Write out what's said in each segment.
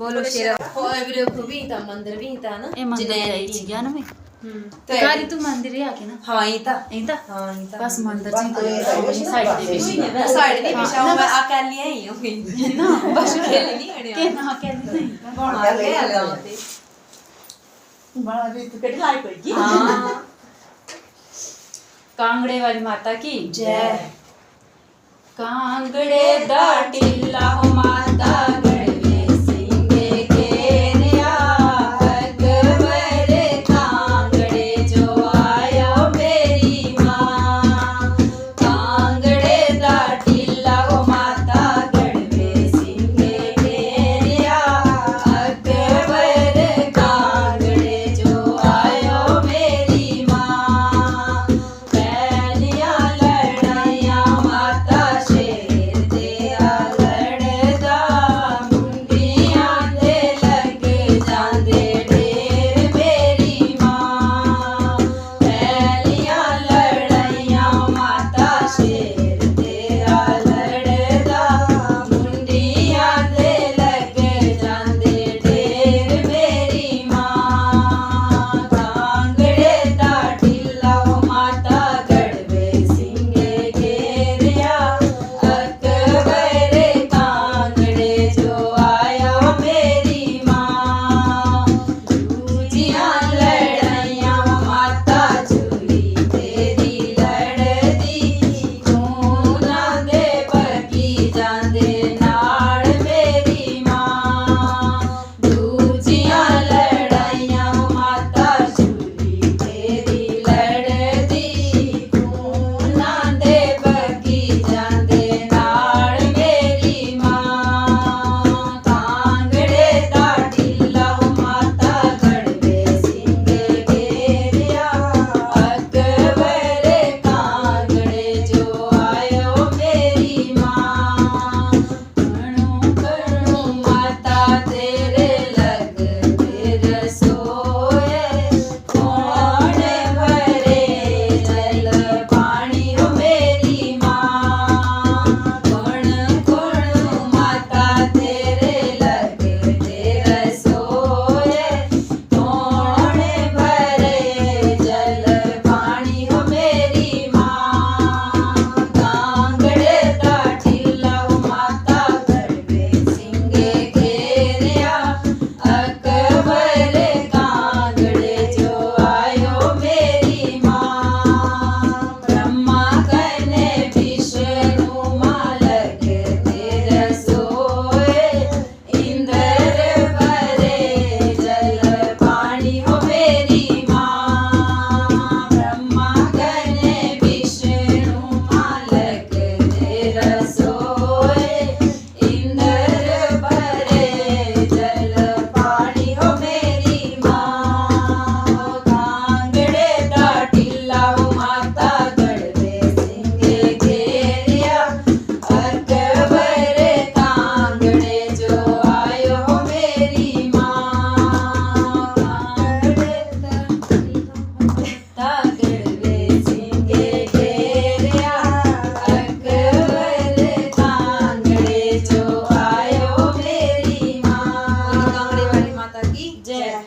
बोलो शेर वीडियो को भी था मंदिर भी था ना ए मंदिर जाई छी ज्ञान में तो गाड़ी तू मंदिर आके ना हां ई था हां ई था बस मंदिर जी साइड दे साइड दे पिछा मैं अकेली आई हूं ना बस खेलनी है के ना अकेली नहीं बड़ा ले आते बड़ा भी तू केडी लाई कोई की हां कांगड़े वाली माता की जय कांगड़े दा टिल्ला हो माता गड़वे सिंगे घेरिया अकबर कांगड़े जो आयो मेरी माँ कांगड़े दा टिल्ला हो माता गड़वे सिंगे घेरिया अकबर कांगड़े जो आयो मेरी माँ पहलिया लड़ाइया माता शेर तेरा लड़दा मुंडियां दे लग जांदे ढेर मेरी माँ पहलिया लड़ाइया माता शेर तेरा लड़दा मुंडियां दे लग जांदे ढेर मेरी माँ कांगड़े दा टिल्ला माता गड़वे सिंगे घेरिया अकबर कांगड़े जो आया मेरी माँ जूझिया लड़ाइया माता झूली तेरी लड़दी खूना दे बगी जांदे नाल मेरी माँ जूझिया लड़ाइया माता झूली तेरी लड़दी खूना दे बगी जांदे नाल मेरी माँ कांगड़े दा टिल्ला माता गड़वे सिंगे घेरिया अकबर कांगड़े जो आयो मेरी माँ कणो कणो माता तेरे लग तेरे सोए कौन भरे जल पानी हो मेरी माँ कौन कौन माता तेरे लग तेरे सोए कौन भरे जल पानी हो मेरी माँ कांगड़े दा टिल्ला माता गड़वे सिंगे घेरिया अकबर कांगड़े जो आयो मेरी माँ ब्रह्मा कने विष्णु मालक तेरे सोए इंद्र भरे जल पानी हो मेरी माँ ब्रह्मा कने विष्णु मालक तेरे सोए इंद्र भरे जल पानी हो मेरी माँ कांगड़े दा टिल्ला माता गड़वे सिंगे घेरिया अकबर कांगड़े जो आयो मेरी माँ कांगड़े दा गड़वे सिंगे घेरिया अकबर कांगड़े जो आयो मेरी माँ कांगड़े वाली माता की जय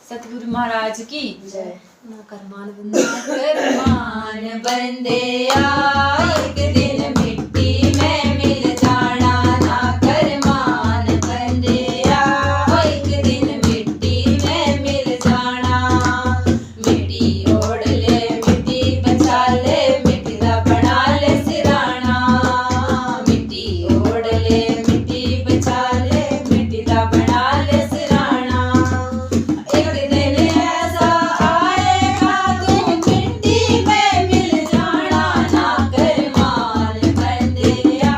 सतगुरु महाराज की जय ना करमान बंदे करमान बंदिया एक दिन मिट्टी में मिल जाना ना करमान बंदिया एक दिन मिट्टी में मिल जाना मिट्टी ओढ़ ले मिट्टी बचा ले मिट्टी दा बना ले सिराना मिट्टी ओढ़ ले मिट्टी बचा ले मिट्टी दा बना ले सिराना एक दिन ऐसा आएगा तुम मिट्टी में मिल जाना ना करमान बंदिया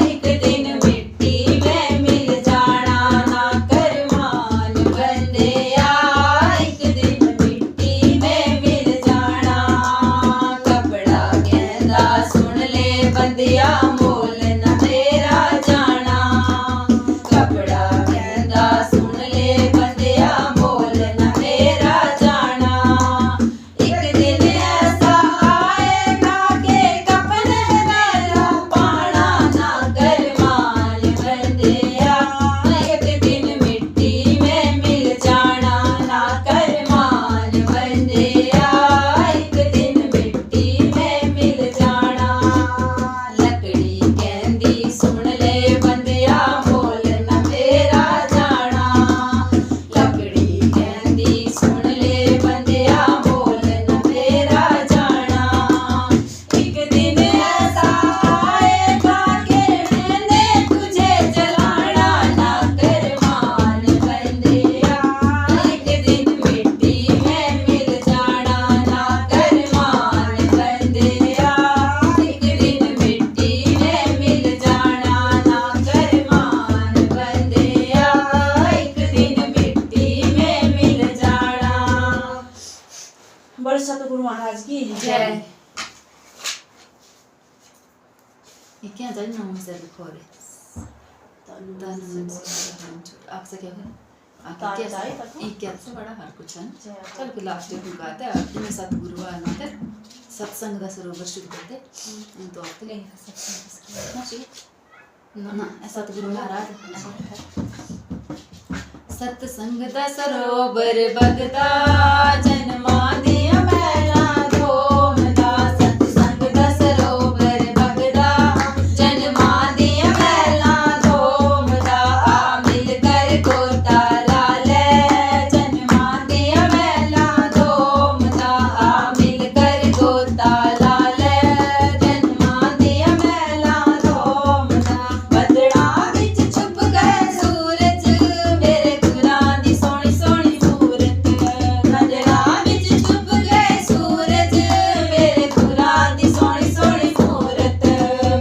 एक दिन मिट्टी में मिल जाना ना करमान बंदिया एक दिन मिट्टी में मिल जाना कपड़ा कहंदा सुन ले बंदिया मोल न तेरा जाना कपड़ा कहंदा सुन ले बंदिया मोल न तेरा जाना एक दिन ऐसा आएगा कि कपड़े मेरा पाना ना करमान बंदिया एक दिन दुनिया जाए ना वहीं से लिखोरे आपसे क्या करें आगे क्या क्या से बड़ा हर कुछ है चल फिर लास्ट में गाते हैं अपने सतगुरु आना थे सत्संग का सरोवर शुरू करते तो आपके लिए सत्संग ना सतगुरु महाराज सत्संग दा सरोवर बगदा जन्मा दिया मैला धोमदा सत्संग दा सरोवर बगदा जन्मा दिया मैला धोमदा आ मिल कर गोता लाले जन्मा दिया मैला धोमदा आ मिल कर गोता लाले जन्मा दिया मैला धोमदा बदड़ा विच छुप गए सूरज मेरे गुरां दी सोहनी सोहनी सूरत बदड़ा विच छुप गए सूरज मेरे गुरां दी सोहनी सोहनी सूरत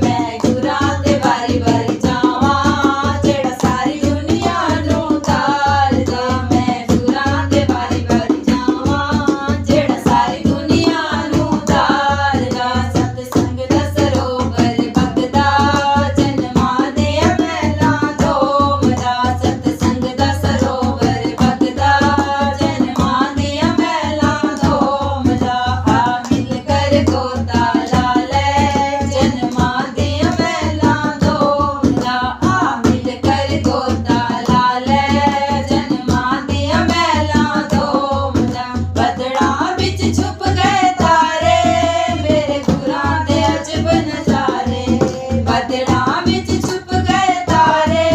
मैं गुरां ते वारी वारी जावां जेड़ा सारी दुनिया नूं तारदा मैं गुरां ते वारी वारी जावां जेड़ा सारी दुनिया नूं तारदा सत्संग दा सरोवर बगदा जन्मा दे मैला धोमदा सत्संग दा सरोवर बगदा जन्मा दे मैला धोमदा आ मिल कर गोता लाले जन्मा दे मैला धोमदा आ मिल कर गोता लाले जन्मा दे मैला धोमदा बदड़ा विच छुप गए तारे मेरे गुरां दे अजब नजारे बदड़ा विच छुप गए तारे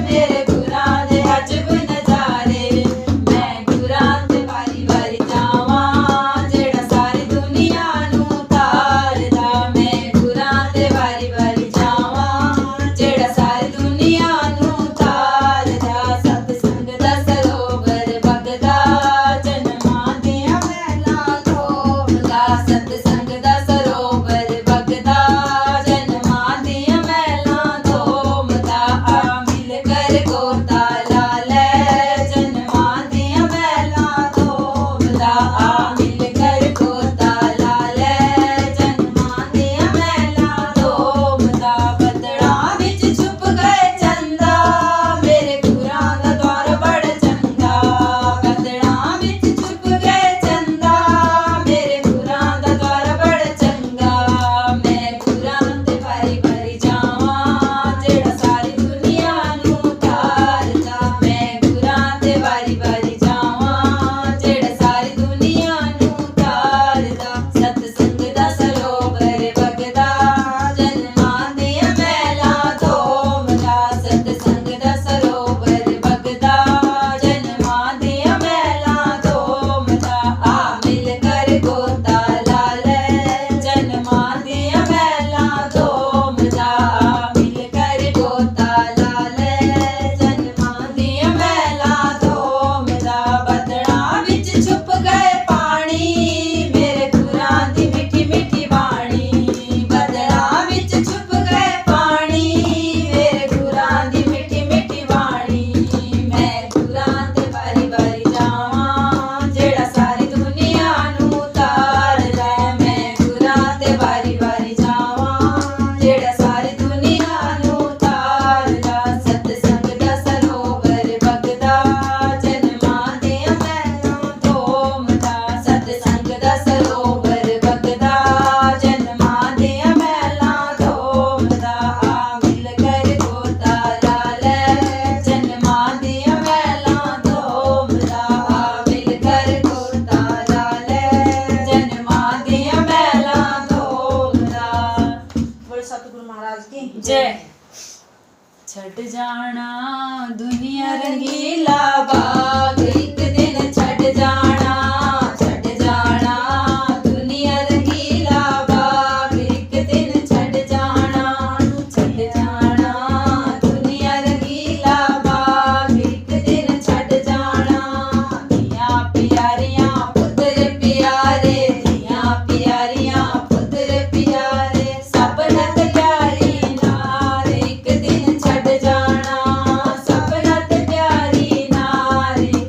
मेरे गुरां दे अजब नजारे मैं गुरां ते वारी वारी जावां जेड़ा सारी दुनिया नूं तारदा मैं गुरां ते वारी वारी जावां जेड़ा सारी दुनिया नूं तारदा सत्संग दा सरोवर बगदा जन्मा दे मैला धोमदा सत्संग दा सरोवर बगदा जन्मा दे मैला धोमदा आ मिल कर गोता लाले जन्मा दे मैला धोमदा आ मिल कर गोता लाले जन्मा दे मैला धोमदा बदड़ा विच छुप गए चंदा मेरे गुरां दा द्वार बड़ा चंगा बदड़ा विच छुप गए चंदा मेरे गुरां दा द्वार बड़ा चंगा मैं गुरां ते वारी वारी जावां जेड़ा सारी दुनिया नूं तारदा मैं गुरां ते वारी वारी जावां जेड़ा सारी दुनिया नूं तारदा सत्संग दा सरोवर बगदा जन्मा दे मैला धोमदा सत्संग दा सरोवर बगदा जन्मा दे मैला धोमदा आ मिल कर गोता लाले जन्मा दे मैला धोमदा आ मिल कर गोता लाले जन्मा दे मैला धोमदा बदड़ा विच छुप गए पानी मेरे गुरां दी मिठी मिठी बाणी बदड़ा विच छुप गए पानी मेरे गुरां दी मिठी मिठी बाणी मैं गुरां ते वारी वारी जावां जेड़ा सारी दुनिया नूं तारदा मैं गुरां ते वारी वारी जावां जेड़ा सारी दुनिया नूं तारदा सत्संग दा सरोवर बगदा जन्मा दे मैला धोमदा सत्संग दा सरोवर बगदा जन्मा दे मैला धोमदा आ मिल कर गोता लाले जन्मा दे मैला धोमदा आ मिल कर गोता लाले जन्मा दे मैला धोमदा बोल सतगुरु महाराज की जय छड़ जाना दुनिया रंगीला बाग एक दिन छड़ जाना दुनिया रंगीला बाग एक दिन छड़ जाना दुनिया रंगीला बाग एक दिन छड़ जाना धियां प्यारियां पुत्र प्यारे धियां प्यारियां पुत्र प्यारे सब नत प्यारी नार एक दिन छड़ जाना सब नत प्यारी नार एक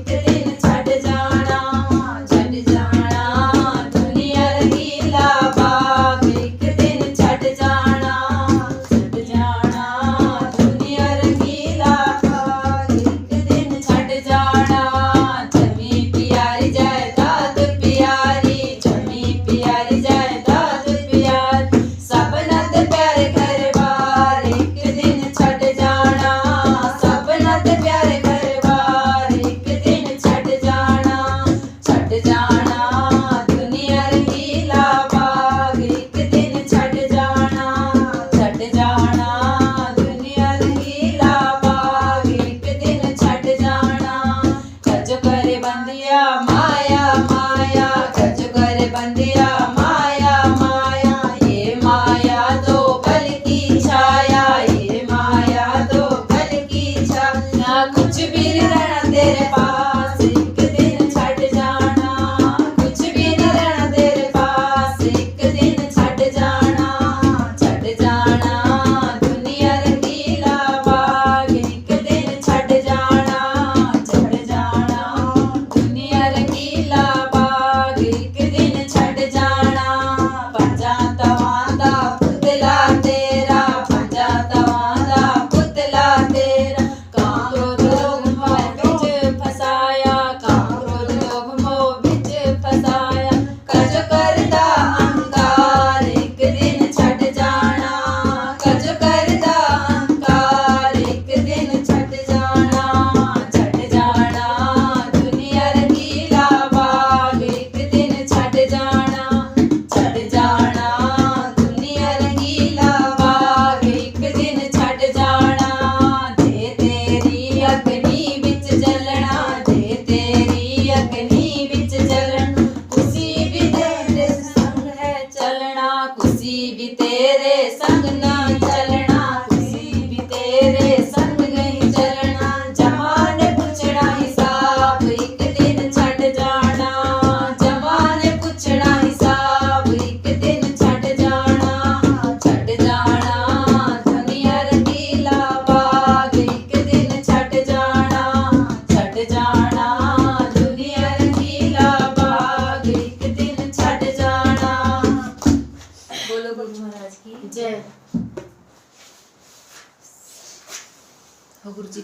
हो गुरु जी